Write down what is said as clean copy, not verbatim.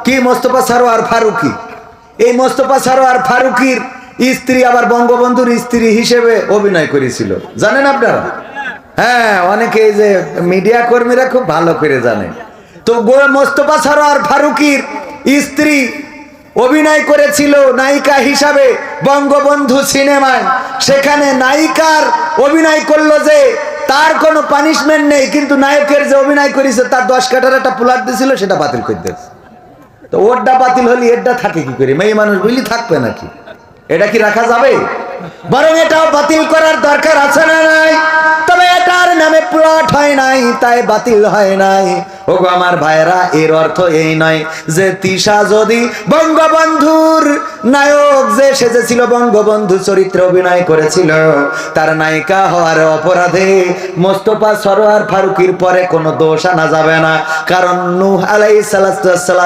কি মোস্তফা সরোয়ার ফারুকী। এই মোস্তফা সরোয়ার ফারুকীর স্ত্রী আবার বঙ্গবন্ধুর স্ত্রী হিসেবে অভিনয় করেছিল, জানেন আপনারা? হ্যাঁ, অনেকে এই যে মিডিয়া কর্মীরা খুব ভালো করে জানেন। তো মোস্তফা সরোয়ার ফারুকীর স্ত্রী অভিনয় করেছিল নায়িকা হিসাবে বঙ্গবন্ধু সিনেমায়। সেখানে নায়িকার অভিনয় করলো যে তার কোনো পানিশমেন্ট নেই, কিন্তু নায়কের যে অভিনয় করেছে তার 10 কাঠার একটা প্লট দিয়েছিল, সেটা বাতিল করে দিয়েছে। তো ওরটা বাতিল হলে এরটা থাকে কি করে? মেয়ে মানুষ বুঝলি থাকবে নাকি? এটা কি রাখা যাবে? বরং এটাও বাতিল করার দরকার আছে না নাই? তবে এটার নামে প্লট হয় নাই, তাই বাতিল হয় নাই। ওগো আমার ভাইরা, এর অর্থ এই নয় যে তিশা যদি বঙ্গবন্ধুর নায়ক যে সেজেছিল, বঙ্গবন্ধু চরিত্রে অভিনয় করেছিল, তার নায়িকা হওয়ার অপরাধে মোস্তফা সরোয়ার ফারুকীর পরে কোনো দোষ আনা যাবে না। কারণ নূহ আলাইহিস সালাম